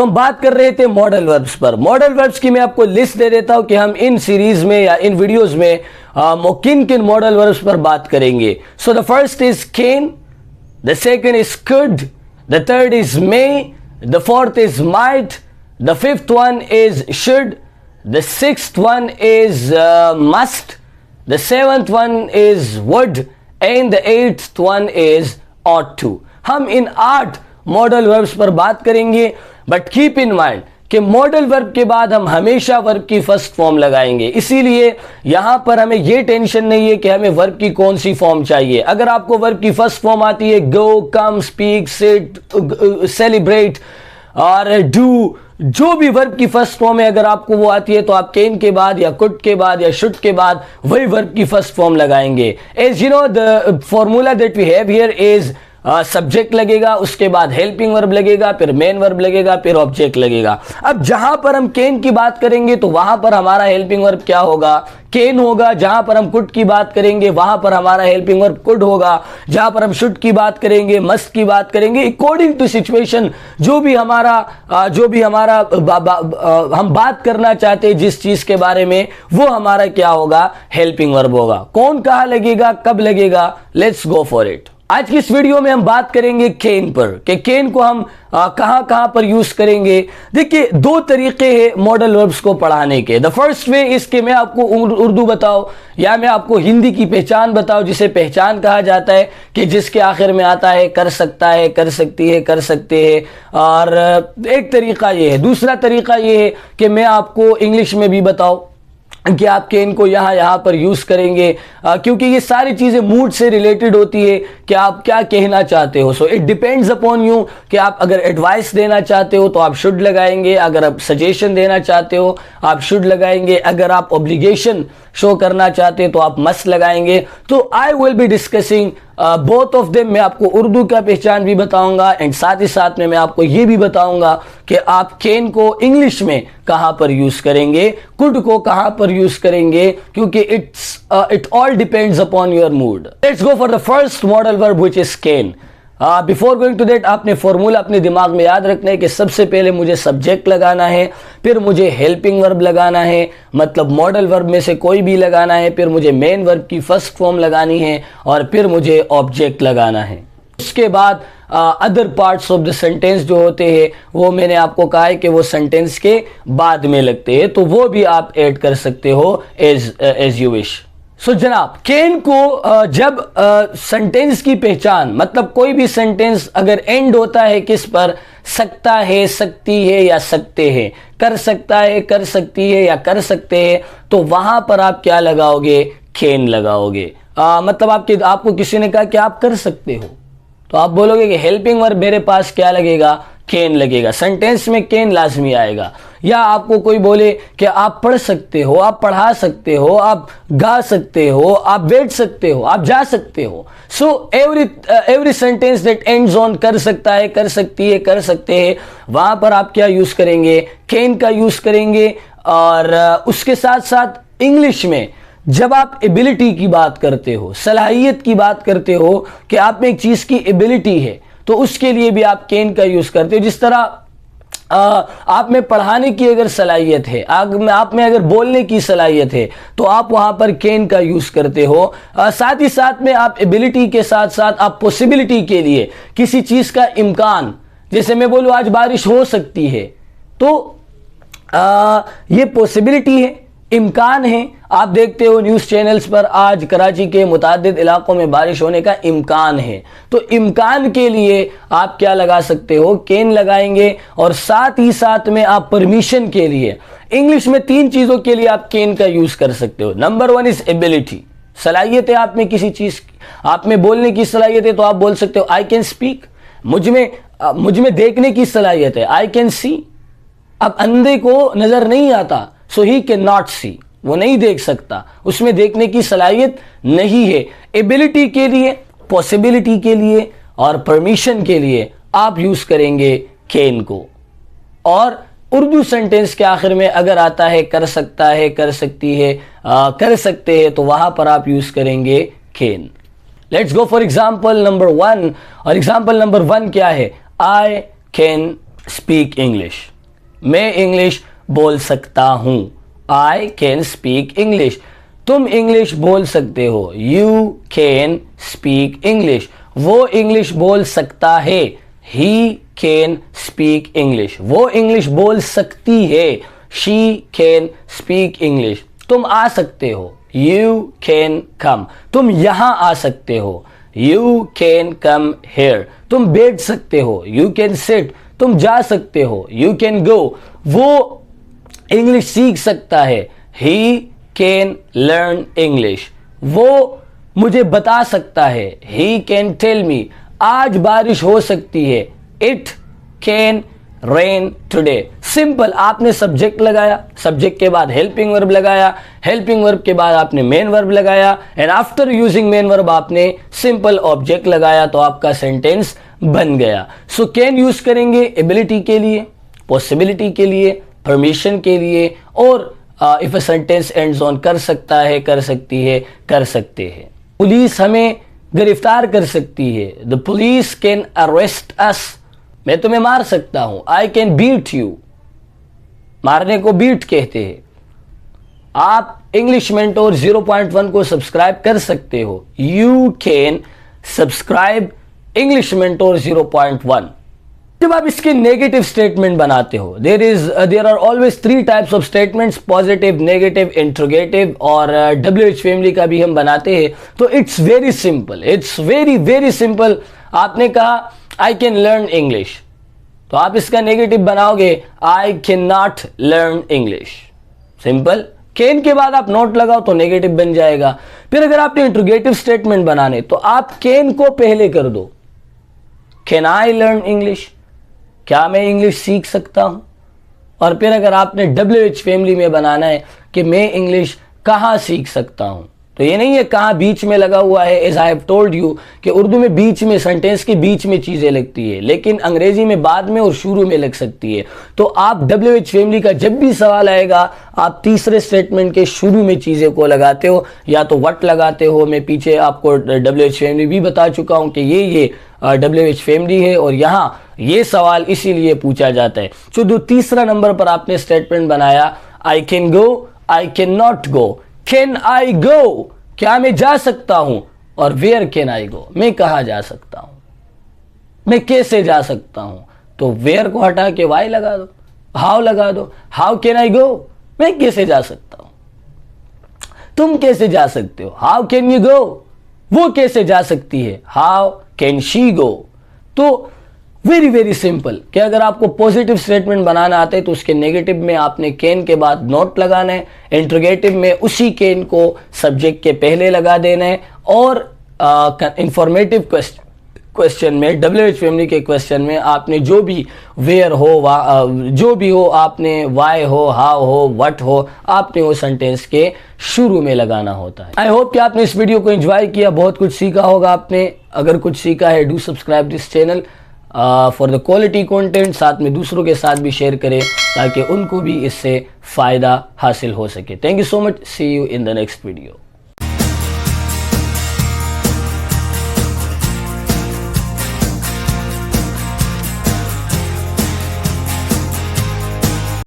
सो हम बात कर रहे थे मॉडल वर्ब्स पर। मॉडल वर्ब्स की मैं आपको लिस्ट दे देता हूं कि हम इन सीरीज में या इन वीडियोस में किन किन मॉडल वर्ब्स पर बात करेंगे। So the first is can, the second is could, the third is may, the fourth is might, the fifth one is should, the sixth one is must, the seventh one is would and the eighth one is ought to। हम इन 8 modal verbs पर बात करेंगे, but keep in mind कि modal verb के बाद हम हमेशा verb की फर्स्ट फॉर्म लगाएंगे, इसीलिए यहां पर हमें यह टेंशन नहीं है कि हमें वर्ब की कौन सी फॉर्म चाहिए। अगर आपको वर्ब की फर्स्ट फॉर्म आती है गो, कम, स्पीक, सिट, सेलिब्रेट और डू, जो भी वर्ब की फर्स्ट फॉर्म है अगर आपको वो आती है तो आप कैन के बाद या कुड के बाद या शुड के बाद वही वर्ब की फर्स्ट फॉर्म लगाएंगे। As you know the formula that we have here is subject लगेगा, उसके बाद हेल्पिंग वर्ब लगेगा, फिर मेन वर्ब लगेगा, फिर ऑब्जेक्ट लगेगा। अब जहां पर हम कैन की बात करेंगे तो वहां पर हमारा हेल्पिंग वर्ब क्या होगा? कैन होगा। जहां पर हम कुड की बात करेंगे वहां पर हमारा हेल्पिंग वर्ब कुड होगा। जहां पर हम शुड की बात करेंगे, मस्ट की बात करेंगे, अकॉर्डिंग टू सिचुएशन जो भी हमारा हम बात करना चाहते हैं जिस चीज के बारे में, वो हमारा क्या होगा? हेल्पिंग वर्ब होगा। कौन कहां लगेगा, कब लगेगा? Let's go for it. आज की इस वीडियो में हम बात करेंगे कैन पर कि कैन को हम कहां कहां पर यूज करेंगे। देखिए 2 तरीके हैं मॉडल वर्ब्स को पढ़ाने के। द फर्स्ट वे इसके मैं आपको उर्दू बताऊं या मैं आपको हिंदी की पहचान बताऊं, जिसे पहचान कहा जाता है कि जिसके आखिर में आता है कर सकता है, कर सकती है, कर सकते हैं। और एक तरीका ये है। दूसरा तरीका ये है कि मैं आपको इंग्लिश में भी बताऊं कि आप कैन को यहां पर यूज करेंगे, क्योंकि ये सारी चीजें मूड से रिलेटेड होती है कि आप क्या कहना चाहते हो। So it depends upon you कि आप अगर एडवाइस देना चाहते हो तो आप शुड लगाएंगे, अगर आप सजेशन देना चाहते हो आप शुड लगाएंगे, अगर आप ऑब्लिगेशन शो करना चाहते हैं तो आप मस्ट लगाएंगे। तो I will be discussing both of them. मैं आपको उर्दू का पहचान भी बताऊंगा एंड साथ ही साथ में मैं आपको ये भी बताऊंगा कि आप कैन को इंग्लिश में कहां पर यूज करेंगे, कुड को कहां पर यूज करेंगे, क्योंकि it all depends upon your mood. Let's go for the first modal verb which is can. Before going to that आपने फॉर्मूला अपने दिमाग में याद रखना है कि सबसे पहले मुझे सब्जेक्ट लगाना है, फिर मुझे हेल्पिंग वर्ब लगाना है, मतलब मॉडल वर्ब में से कोई भी लगाना है, फिर मुझे मेन वर्ब की फर्स्ट फॉर्म लगानी है और फिर मुझे ऑब्जेक्ट लगाना है। उसके बाद other parts of the sentence जो होते हैं वो मैंने आपको कहा है कि वो सेंटेंस के बाद में लगते हैं, तो वो भी आप ऐड कर सकते हो एज यू विश। सो जनाब कैन को जब सेंटेंस की पहचान, मतलब कोई भी सेंटेंस अगर एंड होता है किस पर, सकता है, सकती है या सकते हैं, कर सकता है, कर सकती है या कर सकते हैं, तो वहां पर आप क्या लगाओगे? कैन लगाओगे। मतलब आपको किसी ने कहा कि आप कर सकते हो तो आप बोलोगे कि हेल्पिंग वर्ब मेरे पास क्या लगेगा? कैन लगेगा। सेंटेंस में कैन लाजमी आएगा। या आपको कोई बोले कि आप पढ़ सकते हो, आप पढ़ा सकते हो, आप गा सकते हो, आप बैठ सकते हो, आप जा सकते हो। So every sentence that ends on कर सकता है, कर सकती है, कर सकते हैं, वहां पर आप क्या यूज करेंगे? कैन का यूज करेंगे। और उसके साथ साथ इंग्लिश में जब आप एबिलिटी की बात करते हो, सलाहियत की बात करते हो कि आप में एक चीज की एबिलिटी है, तो उसके लिए भी आप कैन का यूज करते हो। जिस तरह आप में पढ़ाने की अगर सलाहियत है, आप में अगर बोलने की सलाहियत है, तो आप वहां पर कैन का यूज करते हो। साथ ही साथ में आप एबिलिटी के साथ साथ आप पॉसिबिलिटी के लिए किसी चीज का इम्कान, जैसे मैं बोलूं आज बारिश हो सकती है, तो ये पॉसिबिलिटी है, इम्कान है। आप देखते हो न्यूज़ चैनल्स पर आज कराची के मुतादिद इलाकों में बारिश होने का इम्कान है, तो इम्कान के लिए आप क्या लगा सकते हो? कैन लगाएंगे। और साथ ही साथ में आप परमिशन के लिए, इंग्लिश में 3 चीज़ों के लिए आप कैन का यूज़ कर सकते हो। नंबर 1 इज एबिलिटी, सलाहियत है आप में किसी चीज़ की, आप में बोलने की सलाहियत है तो आप बोल सकते हो आई कैन स्पीक। मुझ में देखने की सलाहियत है, आई कैन सी। अब अंधे को नज़र नहीं आता, सो ही कैन नॉट सी, वो नहीं देख सकता, उसमें देखने की सलाहियत नहीं है। एबिलिटी के लिए, पॉसिबिलिटी के लिए और परमिशन के लिए आप यूज करेंगे कैन को। और उर्दू सेंटेंस के आखिर में अगर आता है कर सकता है, कर सकती है, कर सकते हैं, तो वहां पर आप यूज करेंगे can. Let's go for example number 1। और एग्जाम्पल नंबर 1 क्या है? आई कैन स्पीक इंग्लिश, मैं इंग्लिश बोल सकता हूं। आई कैन स्पीक इंग्लिश, तुम इंग्लिश बोल सकते हो। यू कैन स्पीक इंग्लिश, वो इंग्लिश बोल सकता है। ही कैन स्पीक इंग्लिश, वो इंग्लिश बोल सकती है। शी कैन स्पीक इंग्लिश, तुम आ सकते हो। यू कैन कम, तुम यहां आ सकते हो। यू कैन कम हेयर, तुम बैठ सकते हो। यू कैन सिट, तुम जा सकते हो। यू कैन गो, वो इंग्लिश सीख सकता है। ही कैन लर्न इंग्लिश, वो मुझे बता सकता है। ही कैन टेल मी, आज बारिश हो सकती है। It can rain today. Simple, आपने सब्जेक्ट लगाया, सब्जेक्ट के बाद हेल्पिंग वर्ब लगाया, हेल्पिंग वर्ब के बाद आपने मेन वर्ब लगाया, and after using main verb आपने सिंपल ऑब्जेक्ट लगाया, तो आपका सेंटेंस बन गया। सो कैन यूज करेंगे एबिलिटी के लिए, पॉसिबिलिटी के लिए, परमिशन के लिए, और if a sentence ends on कर सकता है, कर सकती है, कर सकते हैं। पुलिस हमें गिरफ्तार कर सकती है। द पुलिस कैन अरेस्ट अस, मैं तुम्हें मार सकता हूं। आई कैन बीट यू, मारने को बीट कहते हैं। आप इंग्लिश मेंटोर 0.1 को सब्सक्राइब कर सकते हो। You can subscribe English mentor 0.1। जब आप इसके नेगेटिव स्टेटमेंट बनाते हो, there are always 3 types of statements, positive, negative, interrogative, और WH फैमिली का भी हम बनाते हैं। तो it's very simple, it's very very simple. आपने कहा आई कैन लर्न इंग्लिश, तो आप इसका नेगेटिव बनाओगे आई can not learn English. Simple. Can के बाद आप नॉट लगाओ तो नेगेटिव बन जाएगा। फिर अगर आपने इंट्रोगेटिव स्टेटमेंट बनाने, तो आप कैन को पहले कर दो। कैन आई लर्न इंग्लिश, क्या मैं इंग्लिश सीख सकता हूं? और फिर अगर आपने WH फैमिली में बनाना है कि मैं इंग्लिश कहां सीख सकता हूं, तो ये नहीं है कहां बीच में लगा हुआ है। As I have told you कि उर्दू में बीच में, सेंटेंस के बीच में चीजें लगती है, लेकिन अंग्रेजी में बाद में और शुरू में लग सकती है। तो आप WH फैमिली का जब भी सवाल आएगा, आप तीसरे स्टेटमेंट के शुरू में चीजें को लगाते हो, या तो व्हाट लगाते हो। मैं पीछे आपको WH फैमिली भी बता चुका हूं कि ये WH फैमिली है, और यहां ये सवाल इसीलिए पूछा जाता है। जो तीसरा नंबर पर आपने स्टेटमेंट बनाया, I can go, I can not go. Can I go, क्या मैं जा सकता हूं? और वेयर कैन आई गो, मैं कहां जा सकता हूं, मैं कैसे जा सकता हूं? तो वेयर को हटा के वाई लगा दो, हाउ लगा दो। हाउ कैन आई गो, मैं कैसे जा सकता हूं, तुम कैसे जा सकते हो। हाउ कैन यू गो, वो कैसे जा सकती है। How can she go. तो वेरी वेरी सिंपल कि अगर आपको पॉजिटिव स्टेटमेंट बनाना आता है, तो उसके नेगेटिव में आपने कैन के बाद नॉट लगाना है, इंट्रोगेटिव में उसी कैन को सब्जेक्ट के पहले लगा देना है, और इंफॉर्मेटिव क्वेश्चन में, WH फैमिली के क्वेश्चन में आपने जो भी वेयर हो, जो भी हो, आपने वाई हो, हाउ हो, व्हाट हो, आपने वो सेंटेंस के शुरू में लगाना होता है। आई होप कि आपने इस वीडियो को एंजॉय किया, बहुत कुछ सीखा होगा आपने। अगर कुछ सीखा है, do subscribe this channel for the quality content. साथ में दूसरों के साथ भी शेयर करें, ताकि उनको भी इससे फ़ायदा हासिल हो सके। Thank you so much, see you in the next video.